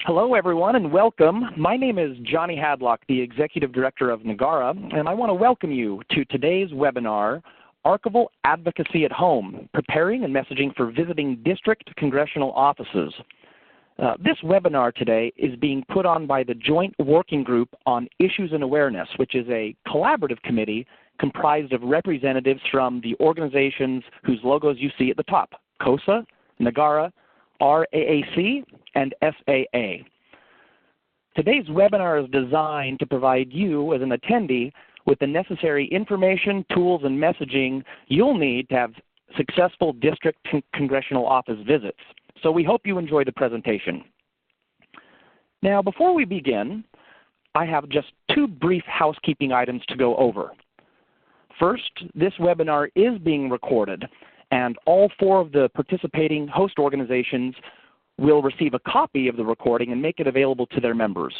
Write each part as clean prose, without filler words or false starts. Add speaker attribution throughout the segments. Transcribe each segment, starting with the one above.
Speaker 1: Hello, everyone, and welcome. My name is Johnny Hadlock, the Executive Director of NAGARA, and I want to welcome you to today's webinar, Archival Advocacy at Home, Preparing and Messaging for Visiting District Congressional Offices. This webinar today is being put on by the Joint Working Group on Issues and Awareness, which is a collaborative committee comprised of representatives from the organizations whose logos you see at the top, CoSA, NAGARA, RAAC, and SAA. Today's webinar is designed to provide you as an attendee with the necessary information, tools, and messaging you'll need to have successful district congressional office visits. So we hope you enjoy the presentation. Now, before we begin, I have just two brief housekeeping items to go over. First, this webinar is being recorded, and all four of the participating host organizations will receive a copy of the recording and make it available to their members.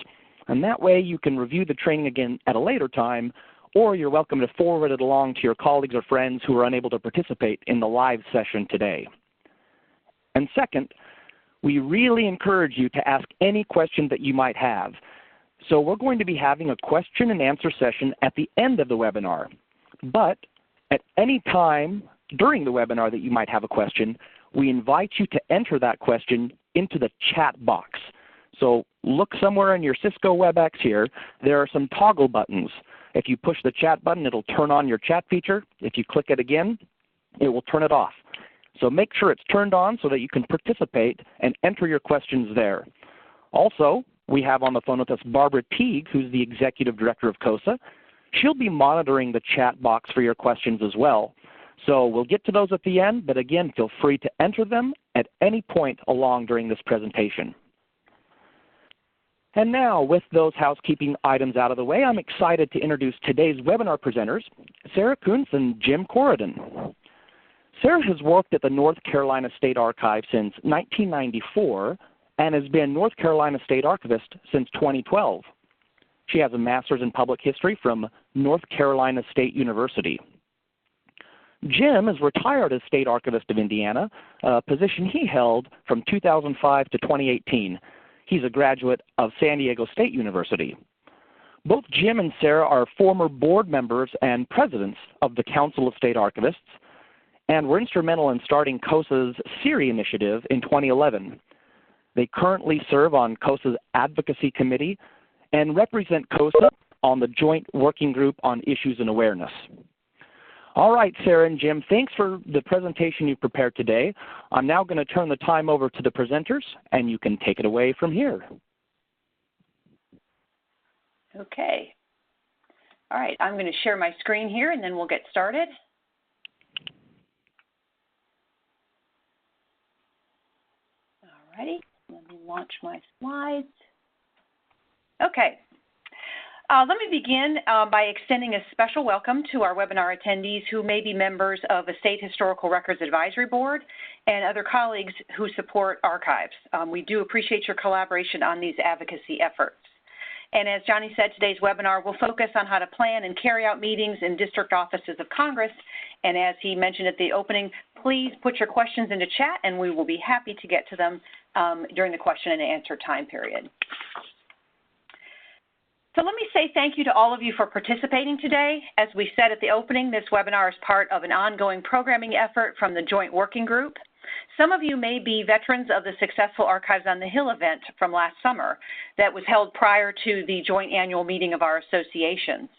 Speaker 1: And that way you can review the training again at a later time, or you're welcome to forward it along to your colleagues or friends who are unable to participate in the live session today. And second, we really encourage you to ask any questions that you might have. So we're going to be having a question and answer session at the end of the webinar. But at any time during the webinar that you might have a question, we invite you to enter that question into the chat box. So look somewhere in your Cisco WebEx here. There are some toggle buttons. If you push the chat button, it'll turn on your chat feature. If you click it again, it will turn it off. So make sure it's turned on so that you can participate and enter your questions there. Also, we have on the phone with us Barbara Teague, who's the Executive Director of CoSA. She'll be monitoring the chat box for your questions as well. So we'll get to those at the end, but again, feel free to enter them at any point along during this presentation. And now, with those housekeeping items out of the way, I'm excited to introduce today's webinar presenters, Sarah Kuntz and Jim Corridon. Sarah has worked at the North Carolina State Archive since 1994 and has been North Carolina State Archivist since 2012. She has a master's in public history from North Carolina State University. Jim is retired as State Archivist of Indiana, a position he held from 2005 to 2018. He's a graduate of San Diego State University. Both Jim and Sarah are former board members and presidents of the Council of State Archivists and were instrumental in starting CoSA's SERI initiative in 2011. They currently serve on CoSA's Advocacy Committee and represent CoSA on the Joint Working Group on Issues and Awareness. All right, Sarah and Jim, thanks for the presentation you prepared today. I'm now going to turn the time over to the presenters, and you can take it away from here.
Speaker 2: Okay. All right, I'm going to share my screen here, and then we'll get started. All righty, let me launch my slides. Okay. Let me begin by extending a special welcome to our webinar attendees who may be members of the State Historical Records Advisory Board and other colleagues who support archives. We do appreciate your collaboration on these advocacy efforts. And as Johnny said, today's webinar will focus on how to plan and carry out meetings in district offices of Congress. And as he mentioned at the opening, please put your questions into chat and we will be happy to get to them during the question and answer time period. So let me say thank you to all of you for participating today. As we said at the opening, this webinar is part of an ongoing programming effort from the Joint Working Group. Some of you may be veterans of the successful Archives on the Hill event from last summer that was held prior to the joint annual meeting of our associations.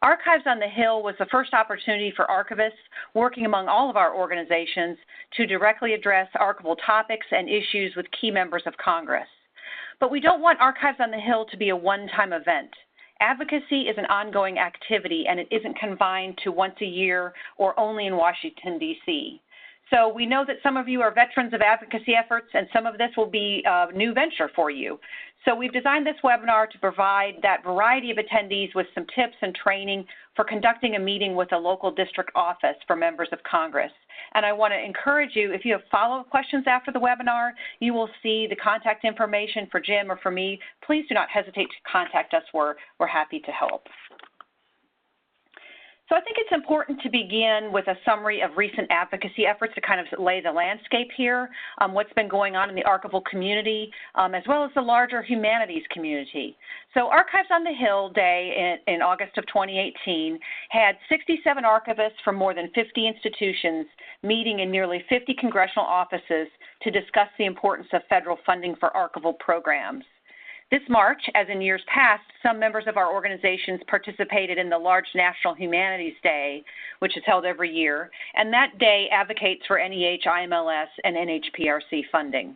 Speaker 2: Archives on the Hill was the first opportunity for archivists working among all of our organizations to directly address archival topics and issues with key members of Congress. But we don't want Archives on the Hill to be a one-time event. Advocacy is an ongoing activity, and it isn't confined to once a year or only in Washington, D.C. So we know that some of you are veterans of advocacy efforts, and some of this will be a new venture for you. So we've designed this webinar to provide that variety of attendees with some tips and training for conducting a meeting with a local district office for members of Congress. And I want to encourage you, if you have follow-up questions after the webinar, you will see the contact information for Jim or for me. Please do not hesitate to contact us. We're happy to help. So I think it's important to begin with a summary of recent advocacy efforts to kind of lay the landscape here, what's been going on in the archival community, as well as the larger humanities community. So Archives on the Hill Day in August of 2018 had 67 archivists from more than 50 institutions meeting in nearly 50 congressional offices to discuss the importance of federal funding for archival programs. This March, as in years past, some members of our organizations participated in the large National Humanities Day, which is held every year, and that day advocates for NEH, IMLS, and NHPRC funding.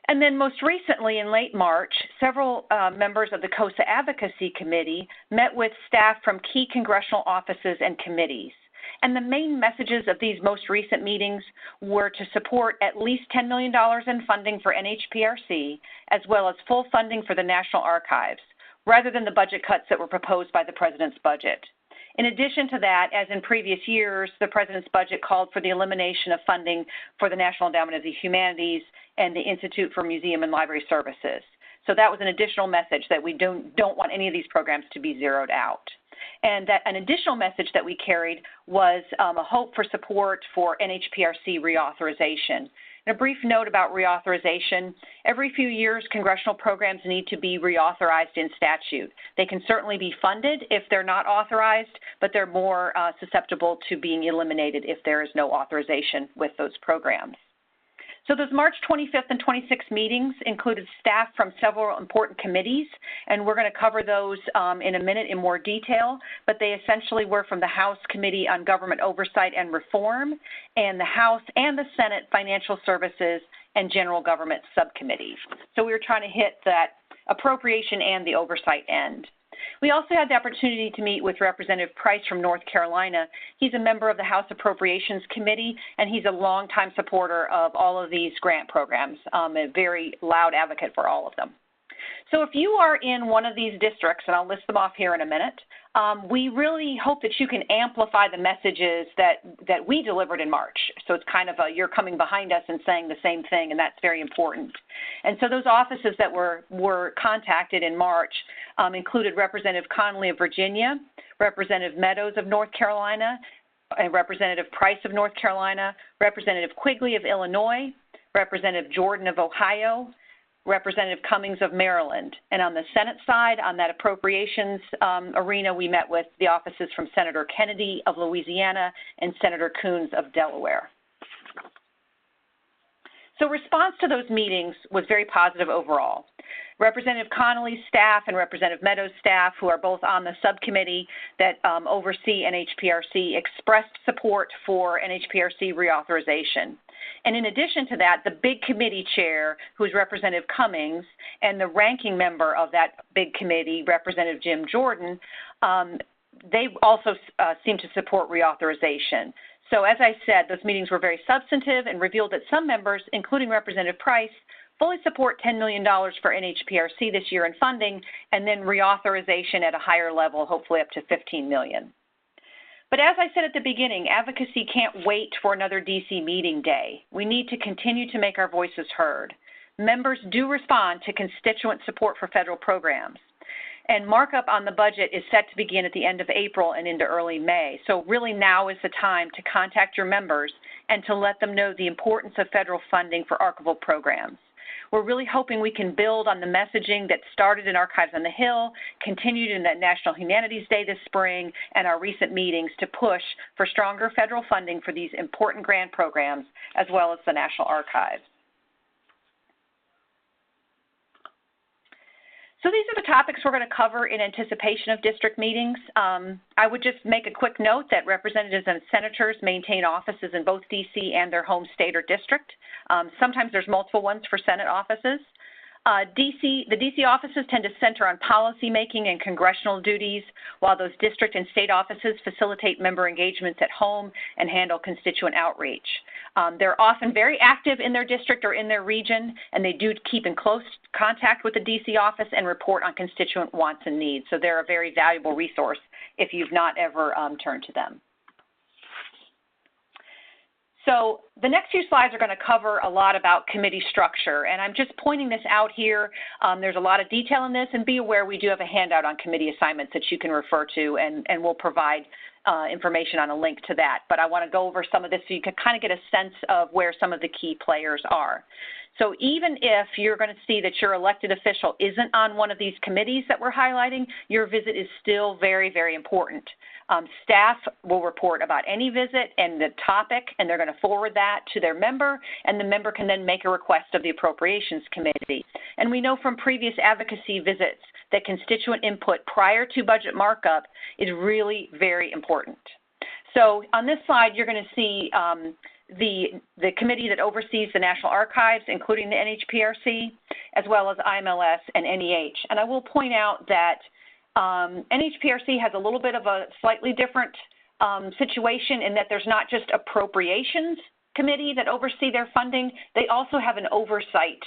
Speaker 2: And then most recently, in late March, several members of the CoSA Advocacy Committee met with staff from key congressional offices and committees. And the main messages of these most recent meetings were to support at least $10 million in funding for NHPRC, as well as full funding for the National Archives, rather than the budget cuts that were proposed by the President's budget. In addition to that, as in previous years, the President's budget called for the elimination of funding for the National Endowment of the Humanities and the Institute for Museum and Library Services. So that was an additional message that we don't want any of these programs to be zeroed out. And that an additional message that we carried was a hope for support for NHPRC reauthorization. And a brief note about reauthorization: every few years, congressional programs need to be reauthorized in statute. They can certainly be funded if they're not authorized, but they're more susceptible to being eliminated if there is no authorization with those programs. So those March 25th and 26th meetings included staff from several important committees, and we're going to cover those in a minute in more detail, but they essentially were from the House Committee on Government Oversight and Reform and the House and the Senate Financial Services and General Government subcommittees. So we were trying to hit that appropriation and the oversight end. We also had the opportunity to meet with Representative Price from North Carolina. He's a member of the House Appropriations Committee, and he's a longtime supporter of all of these grant programs, a very loud advocate for all of them. So if you are in one of these districts, and I'll list them off here in a minute, we really hope that you can amplify the messages that we delivered in March. So it's kind of you're coming behind us and saying the same thing, and that's very important. And so those offices that were contacted in March included Representative Connolly of Virginia, Representative Meadows of North Carolina, and Representative Price of North Carolina, Representative Quigley of Illinois, Representative Jordan of Ohio, Representative Cummings of Maryland. And on the Senate side, on that appropriations arena, we met with the offices from Senator Kennedy of Louisiana and Senator Coons of Delaware. So response to those meetings was very positive overall. Representative Connolly's staff and Representative Meadows' staff, who are both on the subcommittee that oversee NHPRC, expressed support for NHPRC reauthorization. And in addition to that, the big committee chair, who is Representative Cummings, and the ranking member of that big committee, Representative Jim Jordan, they also seem to support reauthorization. So as I said, those meetings were very substantive and revealed that some members, including Representative Price, fully support $10 million for NHPRC this year in funding, and then reauthorization at a higher level, hopefully up to $15 million. But as I said at the beginning, advocacy can't wait for another DC meeting day. We need to continue to make our voices heard. Members do respond to constituent support for federal programs. And markup on the budget is set to begin at the end of April and into early May. So really now is the time to contact your members and to let them know the importance of federal funding for archival programs. We're really hoping we can build on the messaging that started in Archives on the Hill, continued in that National Humanities Day this spring, and our recent meetings to push for stronger federal funding for these important grant programs, as well as the National Archives. So these are the topics we're going to cover in anticipation of district meetings. I would just make a quick note that representatives and senators maintain offices in both DC and their home state or district. Sometimes there's multiple ones for Senate offices. The DC offices tend to center on policy making and congressional duties, while those district and state offices facilitate member engagements at home and handle constituent outreach. They're often very active in their district or in their region, and they do keep in close contact with the DC office and report on constituent wants and needs. So they're a very valuable resource if you've not ever turned to them. So the next few slides are going to cover a lot about committee structure, and I'm just pointing this out here. There's a lot of detail in this, and be aware we do have a handout on committee assignments that you can refer to, and we'll provide information on a link to that. But I want to go over some of this so you can kind of get a sense of where some of the key players are. So even if you're going to see that your elected official isn't on one of these committees that we're highlighting, your visit is still very, very important. Staff will report about any visit and the topic, and they're going to forward that to their member, and the member can then make a request of the Appropriations Committee. And we know from previous advocacy visits that constituent input prior to budget markup is really very important. So on this slide, you're going to see the committee that oversees the National Archives, including the NHPRC, as well as IMLS and NEH. And I will point out that NHPRC has a little bit of a slightly different situation in that there's not just appropriations committee that oversee their funding. They also have an oversight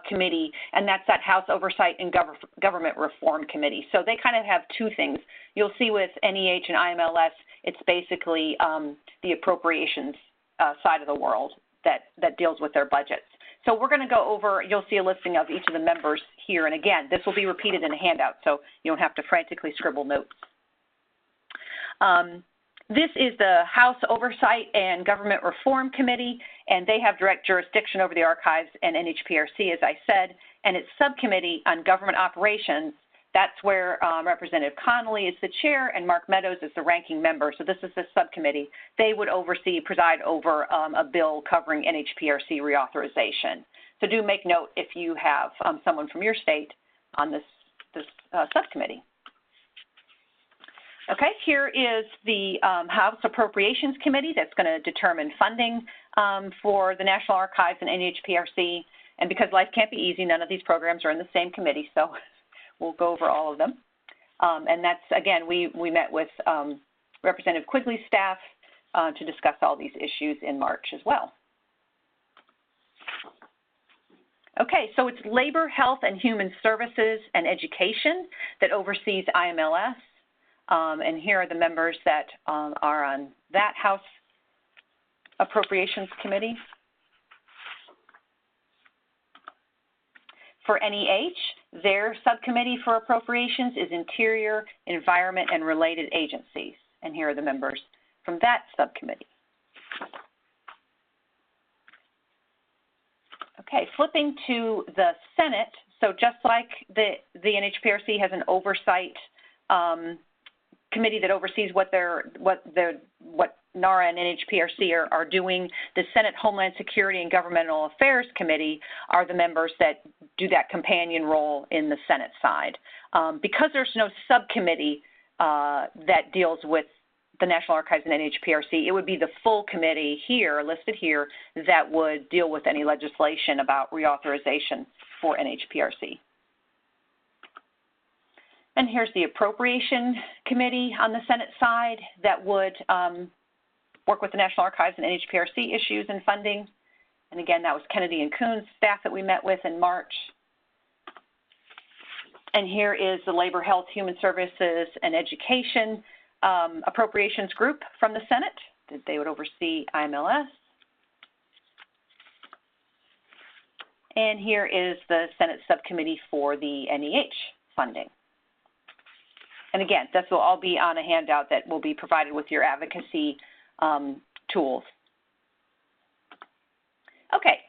Speaker 2: committee, and that's that House Oversight and Government Reform Committee. So they kind of have two things. You'll see with NEH and IMLS, it's basically the appropriations side of the world that deals with their budgets. So we're going to go over, you'll see a listing of each of the members here. And again, this will be repeated in a handout, so you don't have to frantically scribble notes. This is the House Oversight and Government Reform Committee, and they have direct jurisdiction over the archives and NHPRC, as I said, and its subcommittee on government operations. That's where Representative Connolly is the chair and Mark Meadows is the ranking member. So this is the subcommittee. They would preside over a bill covering NHPRC reauthorization. So do make note if you have someone from your state on this subcommittee. Okay, here is the House Appropriations Committee that's going to determine funding for the National Archives and NHPRC. And because life can't be easy, none of these programs are in the same committee, so we'll go over all of them. And that's, again, we met with Representative Quigley's staff to discuss all these issues in March as well. Okay, so it's Labor, Health, and Human Services and Education that oversees IMLS. And here are the members that are on that House Appropriations Committee. For NEH, their subcommittee for appropriations is Interior, Environment, and Related Agencies. And here are the members from that subcommittee. Okay, flipping to the Senate. So just like the NHPRC has an oversight committee that oversees what NARA and NHPRC are doing, the Senate Homeland Security and Governmental Affairs Committee are the members that do that companion role in the Senate side. Because there's no subcommittee that deals with the National Archives and NHPRC, it would be the full committee here, listed here, that would deal with any legislation about reauthorization for NHPRC. And here's the Appropriation Committee on the Senate side that would work with the National Archives and NHPRC issues and funding. And again, that was Kennedy and Coon's staff that we met with in March. And here is the Labor, Health, Human Services, and Education Appropriations Group from the Senate. They would oversee IMLS. And here is the Senate subcommittee for the NEH funding. And again, this will all be on a handout that will be provided with your advocacy tools. Okay,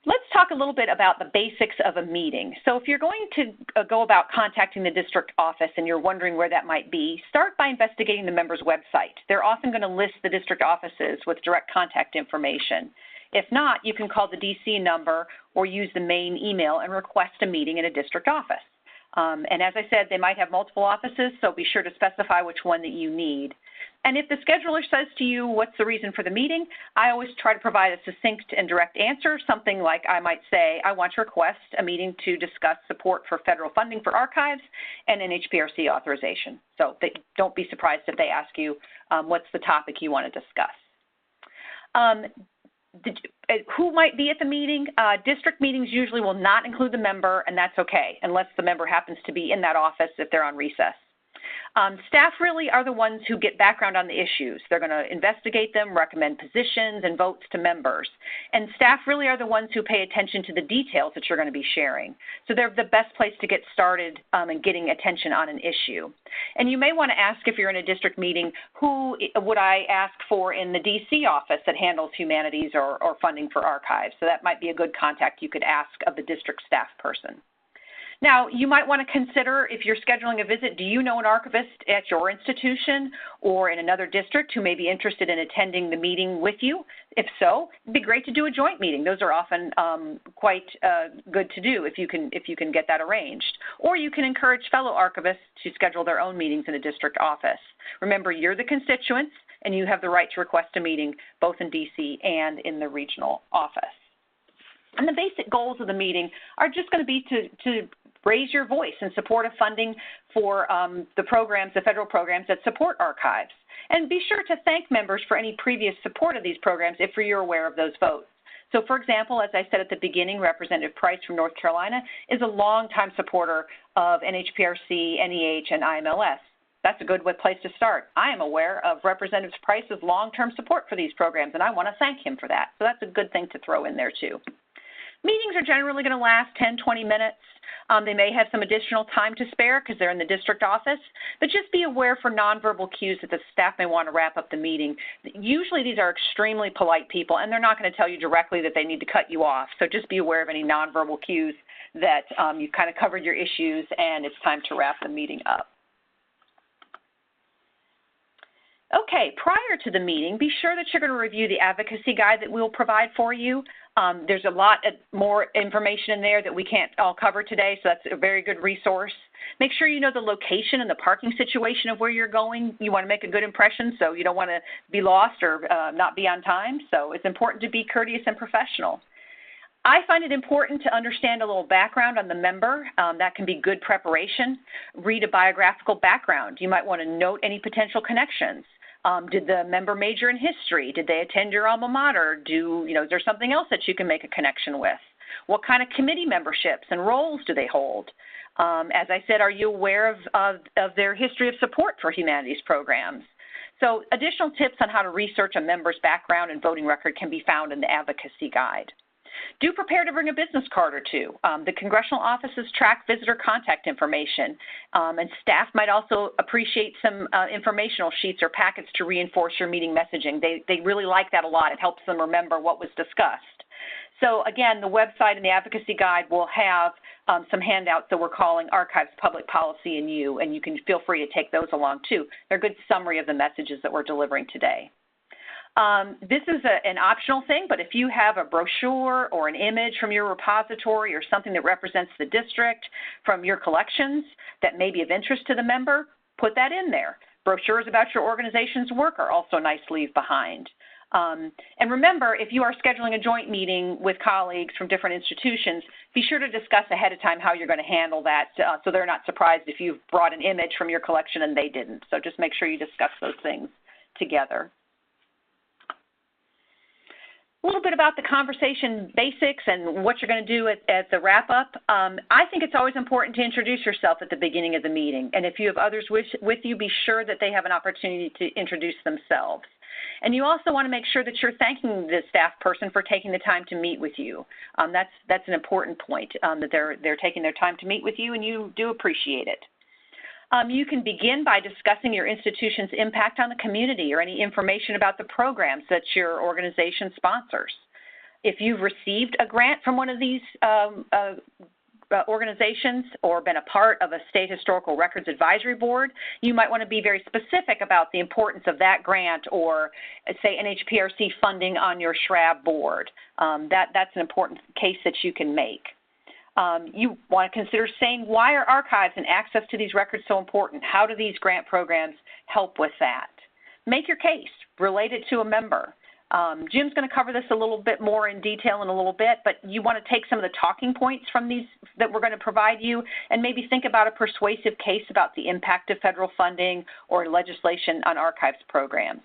Speaker 2: let's talk a little bit about the basics of a meeting. So if you're going to go about contacting the district office and you're wondering where that might be, start by investigating the member's website. They're often going to list the district offices with direct contact information. If not, you can call the DC number or use the main email and request a meeting in a district office. And as I said, they might have multiple offices, so be sure to specify which one that you need. And if the scheduler says to you, what's the reason for the meeting, I always try to provide a succinct and direct answer, something like I might say, I want to request a meeting to discuss support for federal funding for archives and NHPRC authorization. So don't be surprised if they ask you what's the topic you want to discuss. Who might be at the meeting? District meetings usually will not include the member, and that's okay, unless the member happens to be in that office if they're on recess. Staff really are the ones who get background on the issues. They're going to investigate them, recommend positions, and votes to members. And staff really are the ones who pay attention to the details that you're going to be sharing. So they're the best place to get started in getting attention on an issue. And you may want to ask, if you're in a district meeting, who would I ask for in the DC office that handles humanities or funding for archives? So that might be a good contact you could ask of the district staff person. Now, you might want to consider, if you're scheduling a visit, do you know an archivist at your institution or in another district who may be interested in attending the meeting with you? If so, it'd be great to do a joint meeting. Those are often quite good to do if you can get that arranged. Or you can encourage fellow archivists to schedule their own meetings in a district office. Remember, you're the constituents, and you have the right to request a meeting both in DC and in the regional office. And the basic goals of the meeting are just going to be to raise your voice in support of funding for the programs, the federal programs that support archives. And be sure to thank members for any previous support of these programs if you're aware of those votes. So, for example, as I said at the beginning, Representative Price from North Carolina is a longtime supporter of NHPRC, NEH, and IMLS. That's a good place to start. I am aware of Representative Price's long-term support for these programs, and I want to thank him for that. So that's a good thing to throw in there, too. Meetings are generally going to last 10, 20 minutes. They may have some additional time to spare because they're in the district office, but just be aware for nonverbal cues that the staff may want to wrap up the meeting. Usually these are extremely polite people, and they're not going to tell you directly that they need to cut you off. So just be aware of any nonverbal cues that you've kind of covered your issues and it's time to wrap the meeting up. Okay, prior to the meeting, be sure that you're going to review the advocacy guide that we'll provide for you. There's a lot more information in there that we can't all cover today, so that's a very good resource. Make sure you know the location and the parking situation of where you're going. You want to make a good impression, so you don't want to be lost or not be on time. So it's important to be courteous and professional. I find it important to understand a little background on the member. That can be good preparation. Read a biographical background. You might want to note any potential connections. Did the member major in history? Did they attend your alma mater? Is there something else that you can make a connection with? What kind of committee memberships and roles do they hold? As I said, are you aware of their history of support for humanities programs? So additional tips on how to research a member's background and voting record can be found in the advocacy guide. Do prepare to bring a business card or two. The congressional offices track visitor contact information, and staff might also appreciate some informational sheets or packets to reinforce your meeting messaging. They really like that a lot. It helps them remember what was discussed. So again, the website and the advocacy guide will have some handouts that we're calling Archives Public Policy and you can feel free to take those along too. They're a good summary of the messages that we're delivering today. This is an optional thing, but if you have a brochure or an image from your repository or something that represents the district from your collections that may be of interest to the member, put that in there. Brochures about your organization's work are also nice to leave behind. And remember, if you are scheduling a joint meeting with colleagues from different institutions, be sure to discuss ahead of time how you're going to handle that so they're not surprised if you've brought an image from your collection and they didn't. So just make sure you discuss those things together. A little bit about the conversation basics and what you're going to do at the wrap-up. I think it's always important to introduce yourself at the beginning of the meeting. And if you have others with you, be sure that they have an opportunity to introduce themselves. And you also want to make sure that you're thanking the staff person for taking the time to meet with you. That's an important point, that they're taking their time to meet with you, and you do appreciate it. You can begin by discussing your institution's impact on the community or any information about the programs that your organization sponsors. If you've received a grant from one of these organizations or been a part of a state historical records advisory board, you might want to be very specific about the importance of that grant or, say, NHPRC funding on your SHRAB board. That's an important case that you can make. You want to consider saying, why are archives and access to these records so important? How do these grant programs help with that? Make your case. Relate it to a member. Jim's going to cover this a little bit more in detail in a little bit, but you want to take some of the talking points from these that we're going to provide you and maybe think about a persuasive case about the impact of federal funding or legislation on archives programs.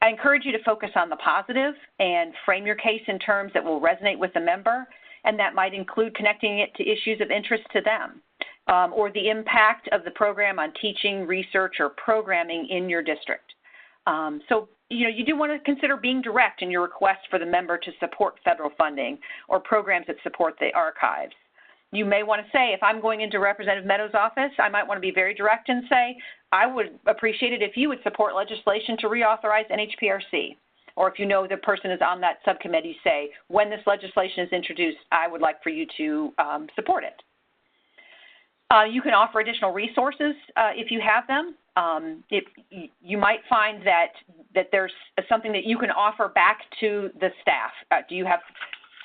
Speaker 2: I encourage you to focus on the positive and frame your case in terms that will resonate with the member, and that might include connecting it to issues of interest to them. or the impact of the program on teaching, research, or programming in your district. So, you do want to consider being direct in your request for the member to support federal funding or programs that support the archives. You may want to say, if I'm going into Representative Meadows' office, I might want to be very direct and say, I would appreciate it if you would support legislation to reauthorize NHPRC. Or if you know the person is on that subcommittee, say, when this legislation is introduced, I would like for you to support it. You can offer additional resources if you have them. You might find that there's something that you can offer back to the staff. Do you have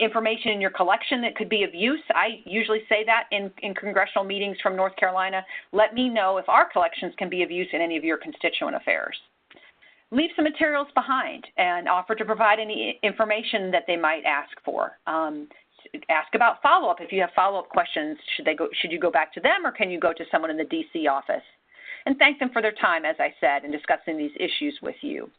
Speaker 2: information in your collection that could be of use? I usually say that in congressional meetings from North Carolina. Let me know if our collections can be of use in any of your constituent affairs. Leave some materials behind and offer to provide any information that they might ask for. Ask about follow-up. If you have follow-up questions, should you go back to them, or can you go to someone in the DC office? And thank them for their time, as I said, in discussing these issues with you.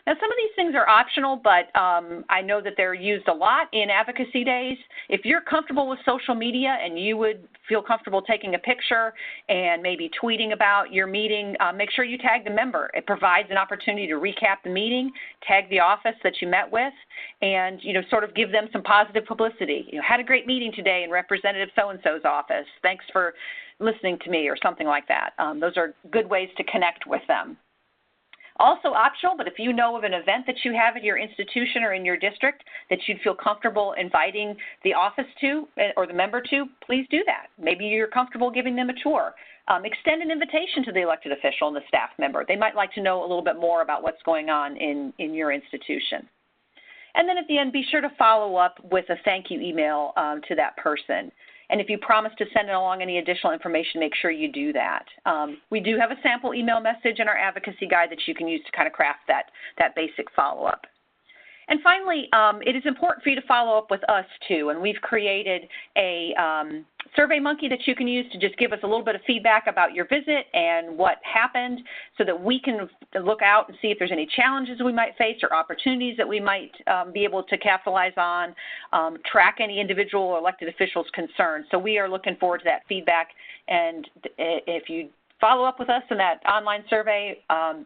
Speaker 2: Now, some of these things are optional, but I know that they're used a lot in advocacy days. If you're comfortable with social media and you would feel comfortable taking a picture and maybe tweeting about your meeting, make sure you tag the member. It provides an opportunity to recap the meeting, tag the office that you met with, and sort of give them some positive publicity. Had a great meeting today in Representative so-and-so's office. Thanks for listening to me, or something like that. Those are good ways to connect with them. Also optional, but if you know of an event that you have at your institution or in your district that you'd feel comfortable inviting the office to or the member to, please do that. Maybe you're comfortable giving them a tour. Extend an invitation to the elected official and the staff member. They might like to know a little bit more about what's going on in your institution. And then at the end, be sure to follow up with a thank you email to that person. And if you promise to send along any additional information, make sure you do that. We do have a sample email message in our advocacy guide that you can use to kind of craft that basic follow-up. And finally, it is important for you to follow up with us too, and we've created a Survey Monkey that you can use to just give us a little bit of feedback about your visit and what happened, so that we can look out and see if there's any challenges we might face or opportunities that we might be able to capitalize on, track any individual or elected officials' concerns. So we are looking forward to that feedback, and if you follow up with us in that online survey,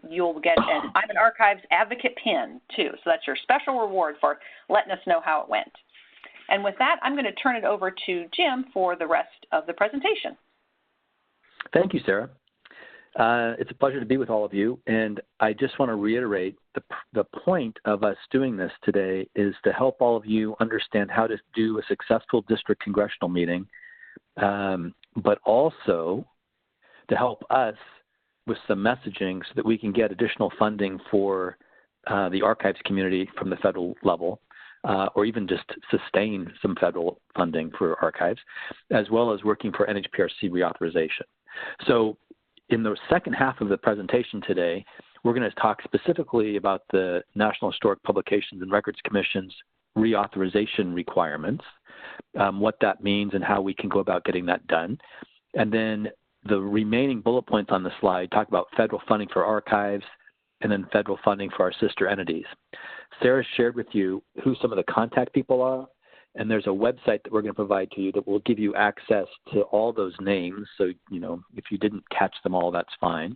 Speaker 2: you'll get an I'm an Archives Advocate pin too. So that's your special reward for letting us know how it went. And with that, I'm going to turn it over to Jim for the rest of the presentation.
Speaker 3: Thank you, Sarah. It's a pleasure to be with all of you. And I just want to reiterate the point of us doing this today is to help all of you understand how to do a successful district congressional meeting, but also to help us with some messaging so that we can get additional funding for the archives community from the federal level, or even just sustain some federal funding for archives, as well as working for NHPRC reauthorization. So in the second half of the presentation today, we're going to talk specifically about the National Historic Publications and Records Commission's reauthorization requirements, what that means and how we can go about getting that done. And then the remaining bullet points on the slide talk about federal funding for archives and then federal funding for our sister entities. Sarah shared with you who some of the contact people are, and there's a website that we're going to provide to you that will give you access to all those names. So, if you didn't catch them all, that's fine.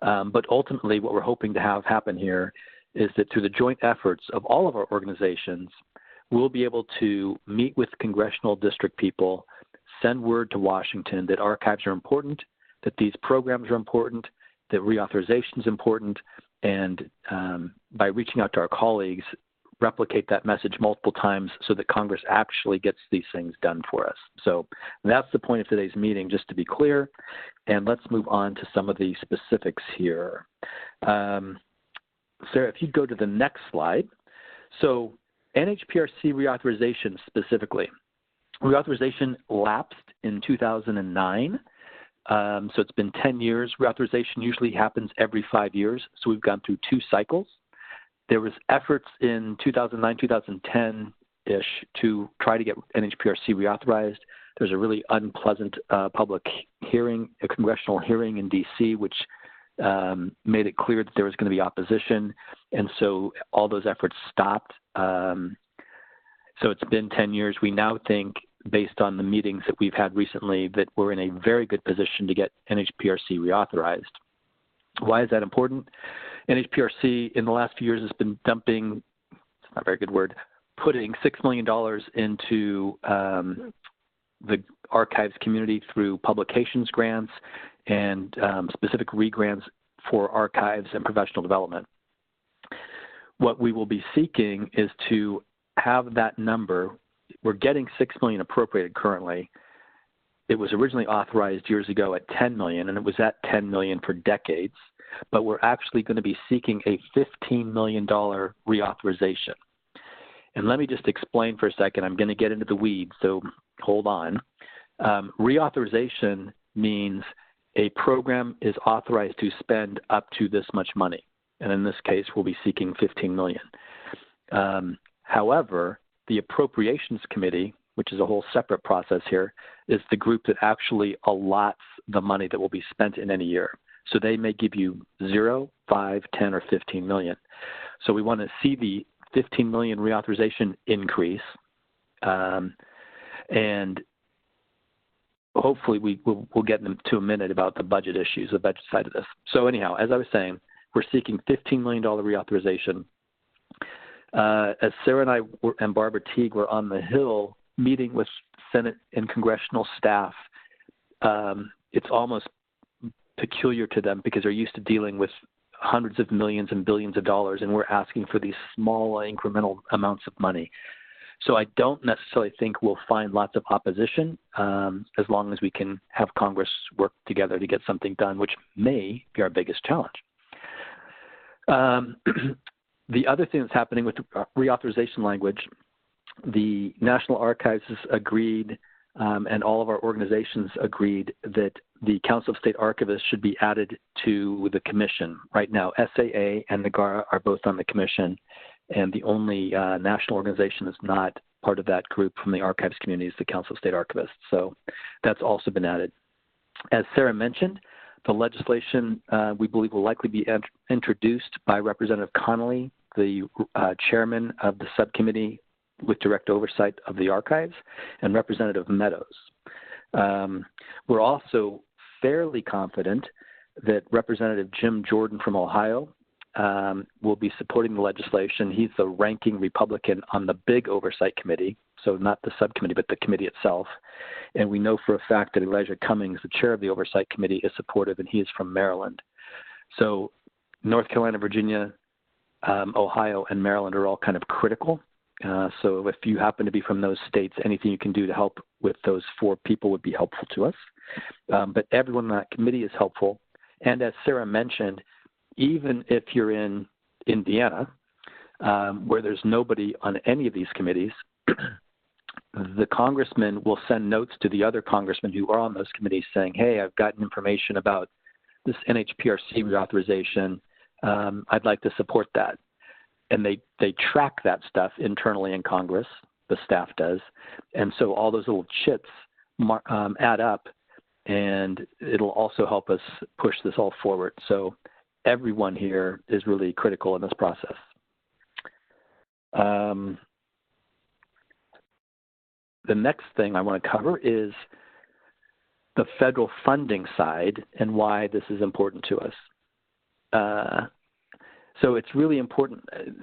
Speaker 3: But ultimately, what we're hoping to have happen here is that through the joint efforts of all of our organizations, we'll be able to meet with congressional district people, send word to Washington that archives are important, that these programs are important, that reauthorization is important, and by reaching out to our colleagues, replicate that message multiple times so that Congress actually gets these things done for us. So that's the point of today's meeting, just to be clear. And let's move on to some of the specifics here. Sarah, if you'd go to the next slide. So NHPRC reauthorization specifically. Reauthorization lapsed in 2009. So it's been 10 years. Reauthorization usually happens every 5 years. So we've gone through 2 cycles. There was efforts in 2009, 2010-ish to try to get NHPRC reauthorized. There's a really unpleasant public hearing, a congressional hearing in D.C., which made it clear that there was going to be opposition. And so all those efforts stopped. So it's been 10 years. We now think based on the meetings that we've had recently, that we're in a very good position to get NHPRC reauthorized. Why is that important? NHPRC in the last few years has been dumping, it's not a very good word, putting $6 million into the archives community through publications grants and specific re-grants for archives and professional development. What we will be seeking is to have that number. We're getting $6 million appropriated currently. It was originally authorized years ago at $10 million, and it was at $10 million for decades. But we're actually going to be seeking a $15 million reauthorization. And let me just explain for a second. I'm going to get into the weeds, so hold on. Reauthorization means a program is authorized to spend up to this much money. And in this case, we'll be seeking $15 million. However, the Appropriations Committee, which is a whole separate process here, is the group that actually allots the money that will be spent in any year. So they may give you 0, 5, 10, or 15 million. So we want to see the 15 million reauthorization increase, and hopefully we'll get into a minute about the budget issues, the budget side of this. So anyhow, as I was saying, we're seeking $15 million reauthorization. As Sarah and I and Barbara Teague were on the Hill meeting with Senate and Congressional staff, it's almost peculiar to them because they're used to dealing with hundreds of millions and billions of dollars, and we're asking for these small incremental amounts of money. So I don't necessarily think we'll find lots of opposition as long as we can have Congress work together to get something done, which may be our biggest challenge. The other thing that's happening with reauthorization language, the National Archives has agreed, and all of our organizations agreed, that the Council of State Archivists should be added to the commission. Right now, SAA and NAGARA are both on the commission, and the only national organization that's not part of that group from the archives community is the Council of State Archivists. So that's also been added. As Sarah mentioned, the legislation we believe will likely be introduced by Representative Connolly, the chairman of the subcommittee with direct oversight of the archives, and Representative Meadows. We're also fairly confident that Representative Jim Jordan from Ohio will be supporting the legislation. He's the ranking Republican on the big oversight committee, so not the subcommittee, but the committee itself. And we know for a fact that Elijah Cummings, the chair of the oversight committee, is supportive, and he is from Maryland. So North Carolina, Virginia, Ohio, and Maryland are all kind of critical. So if you happen to be from those states, anything you can do to help with those 4 people would be helpful to us. But everyone on that committee is helpful. And as Sarah mentioned, even if you're in Indiana, where there's nobody on any of these committees, the congressman will send notes to the other congressmen who are on those committees saying, hey, I've gotten information about this NHPRC reauthorization. I'd like to support that. And they track that stuff internally in Congress, the staff does. And so all those little chits add up, and it'll also help us push this all forward. So everyone here is really critical in this process. The next thing I want to cover is the federal funding side and why this is important to us. So it's really important.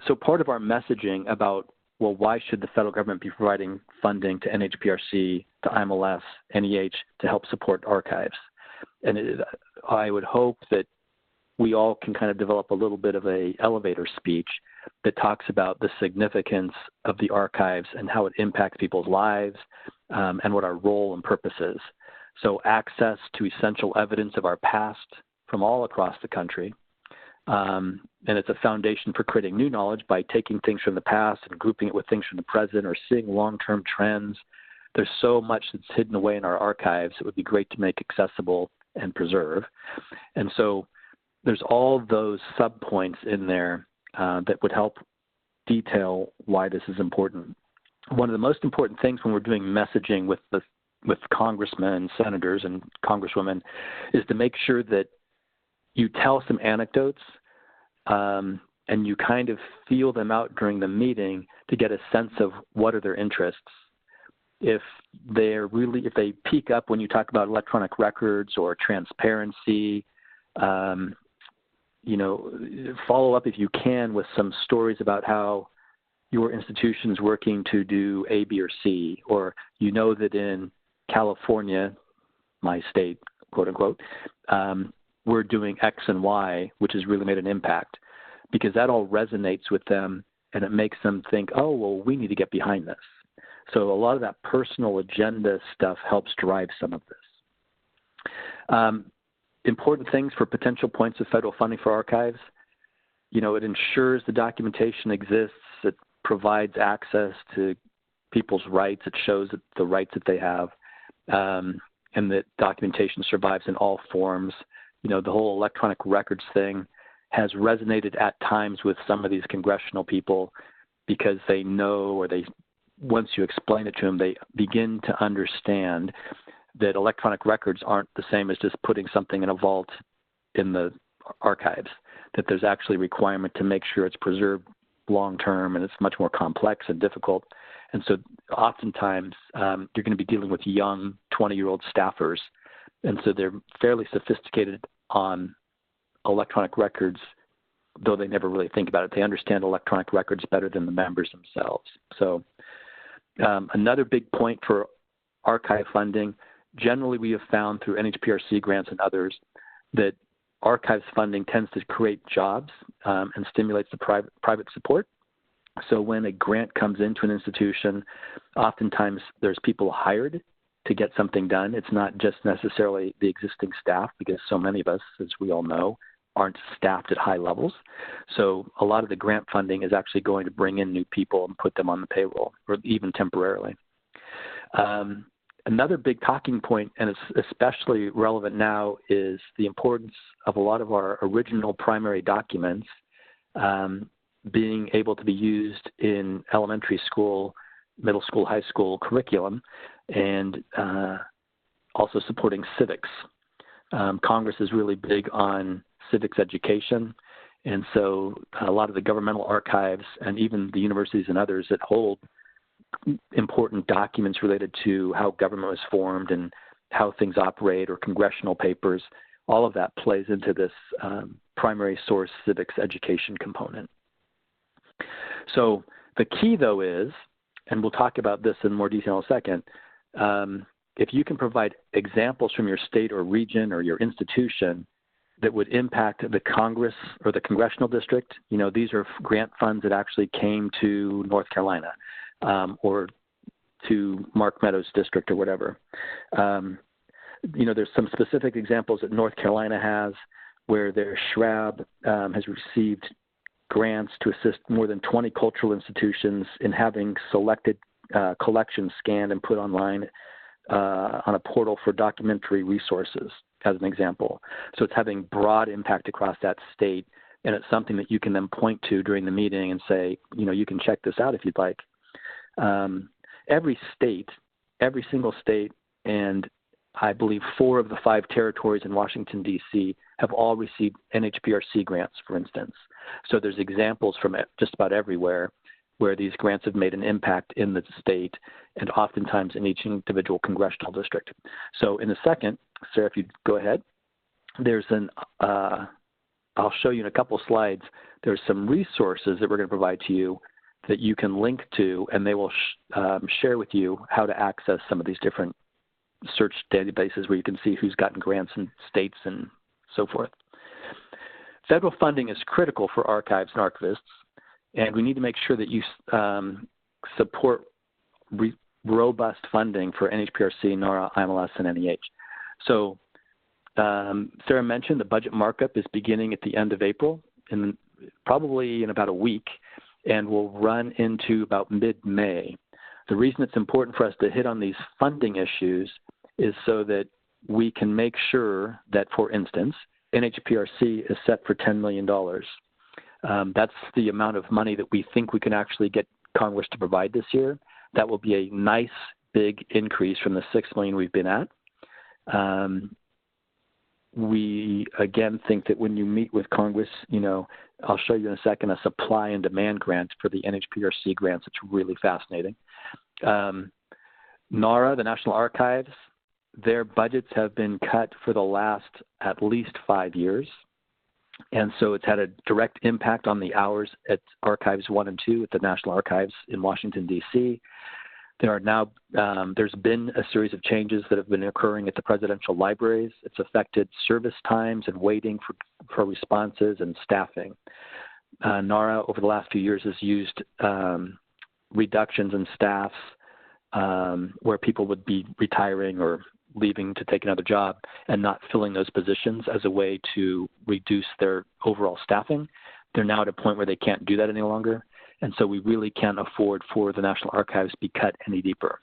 Speaker 3: So part of our messaging about, well, why should the federal government be providing funding to NHPRC, to IMLS, NEH to help support archives? And I would hope that we all can kind of develop a little bit of a elevator speech that talks about the significance of the archives and how it impacts people's lives, and what our role and purpose is. So access to essential evidence of our past from all across the country. And it's a foundation for creating new knowledge by taking things from the past and grouping it with things from the present or seeing long-term trends. There's so much that's hidden away in our archives. It would be great to make accessible and preserve. And so there's all those sub-points in there that would help detail why this is important. One of the most important things when we're doing messaging with congressmen, senators, and congresswomen is to make sure that you tell some anecdotes and you kind of feel them out during the meeting to get a sense of what are their interests. if they peak up when you talk about electronic records or transparency, follow up if you can with some stories about how your institution is working to do A, B, or C, or that in California, my state, quote unquote, we're doing X and Y, which has really made an impact, because that all resonates with them and it makes them think, oh, well, we need to get behind this. So a lot of that personal agenda stuff helps drive some of this. Important things for potential points of federal funding for archives. It ensures the documentation exists. It provides access to people's rights. It shows the rights that they have, and that documentation survives in all forms. The whole electronic records thing has resonated at times with some of these congressional people because they know, or once you explain it to them, they begin to understand that electronic records aren't the same as just putting something in a vault in the archives, that there's actually a requirement to make sure it's preserved long-term, and it's much more complex and difficult. And so oftentimes you're going to be dealing with young 20-year-old staffers, and so they're fairly sophisticated on electronic records, though they never really think about it. They understand electronic records better than the members themselves. So another big point for archive funding, generally we have found through NHPRC grants and others that archives funding tends to create jobs and stimulates the private support. So when a grant comes into an institution, oftentimes there's people hired to get something done. It's not just necessarily the existing staff, because so many of us, as we all know, aren't staffed at high levels. So a lot of the grant funding is actually going to bring in new people and put them on the payroll, or even temporarily. Another big talking point, and it's especially relevant now, is the importance of a lot of our original primary documents being able to be used in elementary school, middle school, high school curriculum, and also supporting civics. Congress is really big on civics education, and so a lot of the governmental archives and even the universities and others that hold important documents related to how government was formed and how things operate, or congressional papers, all of that plays into this primary source civics education component. So the key, though, is, and we'll talk about this in more detail in a second, if you can provide examples from your state or region or your institution that would impact the Congress or the congressional district, these are grant funds that actually came to North Carolina or to Mark Meadows district or whatever. There's some specific examples that North Carolina has where their SHRAB has received grants to assist more than 20 cultural institutions in having selected collections scanned and put online on a portal for documentary resources, as an example. So it's having broad impact across that state, and it's something that you can then point to during the meeting and say, you can check this out if you'd like. Every single state, and I believe 4 of the 5 territories in Washington, D.C. have all received NHPRC grants, for instance. So there's examples from just about everywhere where these grants have made an impact in the state, and oftentimes in each individual congressional district. So in a second, Sarah, if you'd go ahead, there's I'll show you in a couple of slides, there's some resources that we're going to provide to you that you can link to, and they will share with you how to access some of these different search databases where you can see who's gotten grants in states and so forth. Federal funding is critical for archives and archivists, and we need to make sure that you support robust funding for NHPRC, NARA, IMLS, and NEH. So Sarah mentioned the budget markup is beginning at the end of April, probably in about a week, and will run into about mid-May. The reason it's important for us to hit on these funding issues is so that we can make sure that, for instance, NHPRC is set for $10 million. That's the amount of money that we think we can actually get Congress to provide this year. That will be a nice big increase from the $6 million we've been at. We, again, think that when you meet with Congress, I'll show you in a second a supply and demand grant for the NHPRC grants. It's really fascinating. NARA, the National Archives, their budgets have been cut for the last at least 5 years. And so it's had a direct impact on the hours at Archives 1 and 2 at the National Archives in Washington, D.C. There are now, there's been a series of changes that have been occurring at the presidential libraries. It's affected service times and waiting for responses and staffing. NARA over the last few years has used reductions in staffs where people would be retiring or leaving to take another job and not filling those positions as a way to reduce their overall staffing. They're now at a point where they can't do that any longer. And so we really can't afford for the National Archives to be cut any deeper.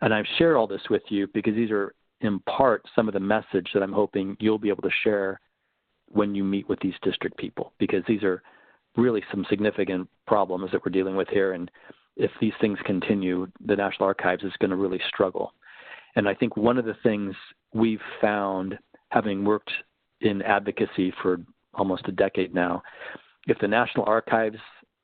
Speaker 3: And I've shared all this with you because these are in part some of the message that I'm hoping you'll be able to share when you meet with these district people, because these are really some significant problems that we're dealing with here. And if these things continue, the National Archives is going to really struggle. And I think one of the things we've found, having worked in advocacy for almost a decade now, if the National Archives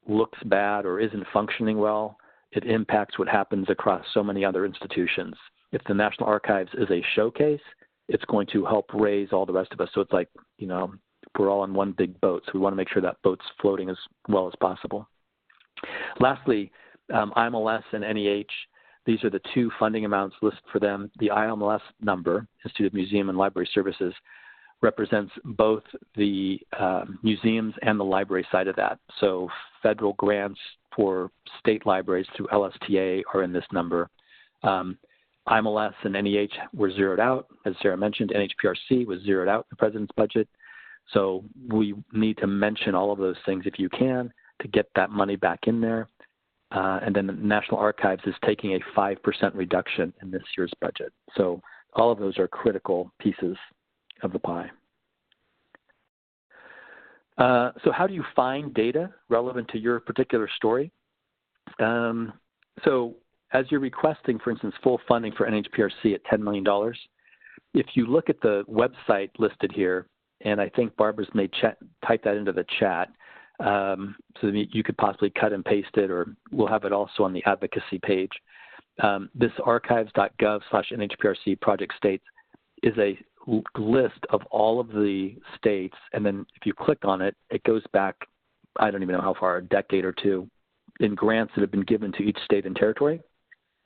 Speaker 3: looks bad or isn't functioning well, it impacts what happens across so many other institutions. If the National Archives is a showcase, it's going to help raise all the rest of us. So it's like, you know, we're all on one big boat. So we want to make sure that boat's floating as well as possible. Lastly, IMLS and NEH, these are the two funding amounts listed for them. The IMLS number, Institute of Museum and Library Services, represents both the museums and the library side of that. So federal grants for state libraries through LSTA are in this number. IMLS and NEH were zeroed out. As Sarah mentioned, NHPRC was zeroed out in the president's budget. So we need to mention all of those things if you can to get that money back in there. And then the National Archives is taking a 5% reduction in this year's budget. So all of those are critical pieces of the pie. So how do you find data relevant to your particular story? So as you're requesting, for instance, full funding for NHPRC at $10 million, if you look at the website listed here, and I think Barbara's may type that into the chat, so that you could possibly cut and paste it, or we'll have it also on the advocacy page. This archives.gov/NHPRC project states is a list of all of the states, and then if you click on it, it goes back, I don't even know how far, a decade or two, in grants that have been given to each state and territory.